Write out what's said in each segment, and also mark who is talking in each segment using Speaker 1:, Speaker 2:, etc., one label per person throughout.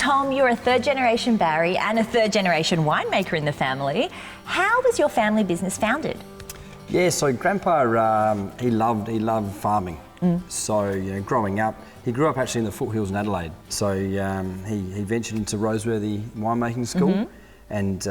Speaker 1: Tom, you're a third-generation Barry and a third-generation winemaker in the family. How was your family business founded?
Speaker 2: Yeah, so Grandpa, he loved farming. So, you know, growing up, he grew up actually in the foothills in Adelaide. So he ventured into Roseworthy winemaking school and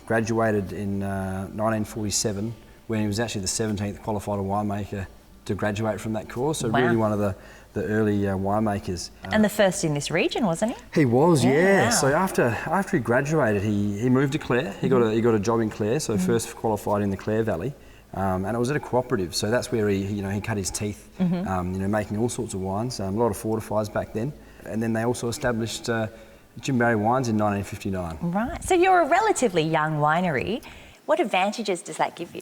Speaker 2: graduated in 1947 when he was actually the 17th qualified winemaker to graduate from that course. So really one of the early winemakers.
Speaker 1: And the first in this region, wasn't he?
Speaker 2: He was, yeah.
Speaker 1: Wow.
Speaker 2: So after he graduated, he moved to Clare. He got a job in Clare, so first qualified in the Clare Valley. And it was at a cooperative, so that's where he cut his teeth, making all sorts of wines, a lot of fortifiers back then. And then they also established Jim Barry Wines in 1959.
Speaker 1: Right, so you're a relatively young winery. What advantages does that give you?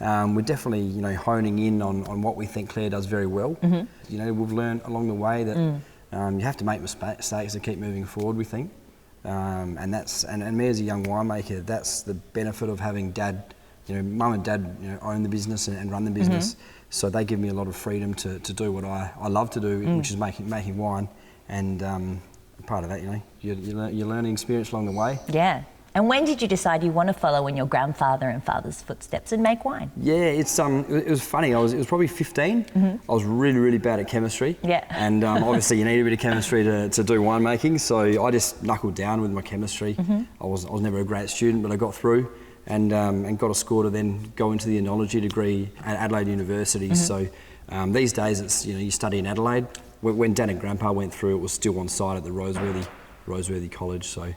Speaker 2: We're definitely, honing in on what we think Clare does very well. We've learned along the way that you have to make mistakes to keep moving forward, we think. And me as a young winemaker, that's the benefit of having Dad. Mum and Dad, own the business and run the business, so they give me a lot of freedom to do what I love to do, which is making wine. And part of that, you're learning experience along the way.
Speaker 1: Yeah. And when did you decide you want to follow in your grandfather and father's footsteps and make wine?
Speaker 2: Yeah, it was funny. It was probably 15. I was really bad at chemistry.
Speaker 1: Yeah.
Speaker 2: And obviously you need a bit of chemistry to do winemaking, so I just knuckled down with my chemistry. I was never a great student, but I got through. And got a score to then go into the enology degree at Adelaide University. So these days it's you study in Adelaide. When Dad and Grandpa went through, it was still on site at the Roseworthy College. So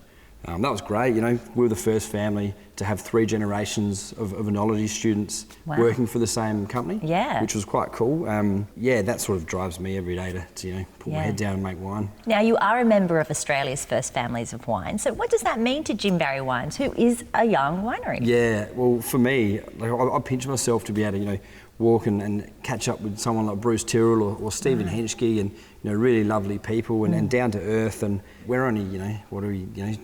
Speaker 2: that was great. We were the first family to have 3 generations of enology students working for the same company.
Speaker 1: Yeah.
Speaker 2: Which was quite cool. That sort of drives me every day to put my head down and make wine.
Speaker 1: Now you are a member of Australia's first families of wine. So what does that mean to Jim Barry Wines, who is a young winery?
Speaker 2: Yeah, well for me, I pinch myself to be able to walk and catch up with someone like Bruce Tyrrell or Stephen Henschke, and really lovely people and down to earth. And we're only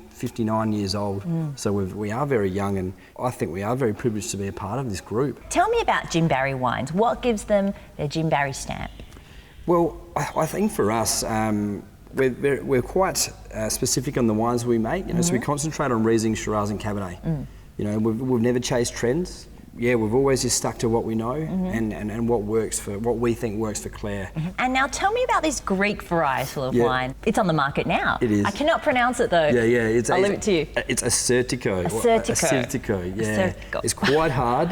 Speaker 2: 59 years old, so we are very young, and I think we are very privileged to be a part of this group.
Speaker 1: Tell me about Jim Barry Wines. What gives them their Jim Barry stamp? Well,
Speaker 2: I think for us, we're quite specific on the wines we make. So we concentrate on Riesling, Shiraz, and Cabernet. We've never chased trends. Yeah, we've always just stuck to what we know and what we think works for Clare.
Speaker 1: And now tell me about this Greek varietal of wine. It's on the market now.
Speaker 2: It is.
Speaker 1: I cannot pronounce it though.
Speaker 2: Yeah.
Speaker 1: I'll leave it to you.
Speaker 2: It's Assertico.
Speaker 1: Assertico.
Speaker 2: Yeah. It's quite hard.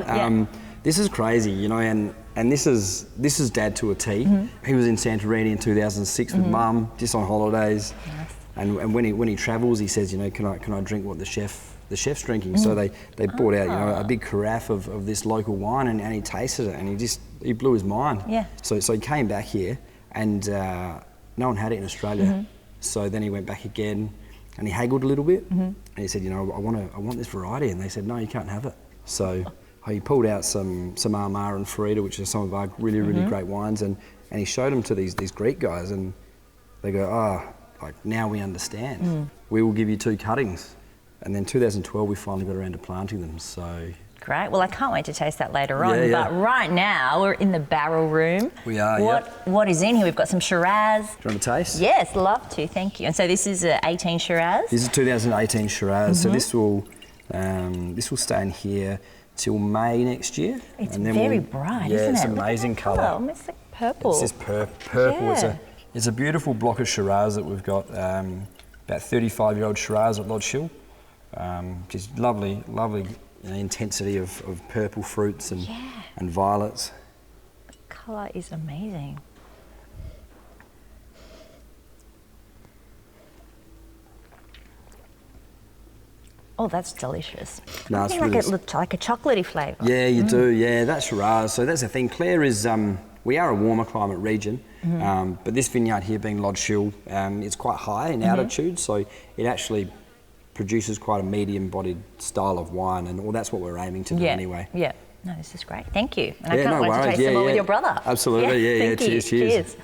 Speaker 2: This is crazy, and this is Dad to a T. He was in Santorini in 2006 with Mum, just on holidays.
Speaker 1: Nice.
Speaker 2: And when he travels, he says, can I drink what the chef's drinking? So they brought out a big carafe of this local wine, and he tasted it, and he blew his mind.
Speaker 1: Yeah.
Speaker 2: So he came back here, and no one had it in Australia. So then he went back again, and he haggled a little bit, and he said, I want this variety, and they said, no, you can't have it. So he pulled out some Armagh and Farida, which are some of our really great wines, and he showed them to these Greek guys, and they go, now we understand. We will give you 2 cuttings. And then 2012, we finally got around to planting them, so...
Speaker 1: Great. Well, I can't wait to taste that later on. But right now, we're in the barrel room.
Speaker 2: We are,
Speaker 1: What is in here? We've got some Shiraz.
Speaker 2: Do you want to taste?
Speaker 1: Yes, love to. Thank you. And so this is 18 Shiraz?
Speaker 2: This is 2018 Shiraz. So this will stay in here till May next year.
Speaker 1: It's very bright, isn't it?
Speaker 2: It's amazing colour.
Speaker 1: It's like purple.
Speaker 2: It's this purple.
Speaker 1: Yeah.
Speaker 2: It's a beautiful block of Shiraz that we've got, about 35-year-old Shiraz at Lodge Hill. Just lovely intensity of purple fruits and violets.
Speaker 1: The colour is amazing. Oh, that's delicious.
Speaker 2: No,
Speaker 1: I think it looked like a chocolatey flavour.
Speaker 2: Yeah, you do. Yeah, that's Shiraz. So that's the thing. Clare is, we are a warmer climate region, but this vineyard here being Lodge Hill, it's quite high in altitude, so it actually produces quite a medium-bodied style of wine, and that's what we're aiming to do anyway.
Speaker 1: Yeah. No, this is great. Thank you. And I can't wait to taste some more with your brother.
Speaker 2: Absolutely. Yeah.
Speaker 1: Thank you.
Speaker 2: Cheers.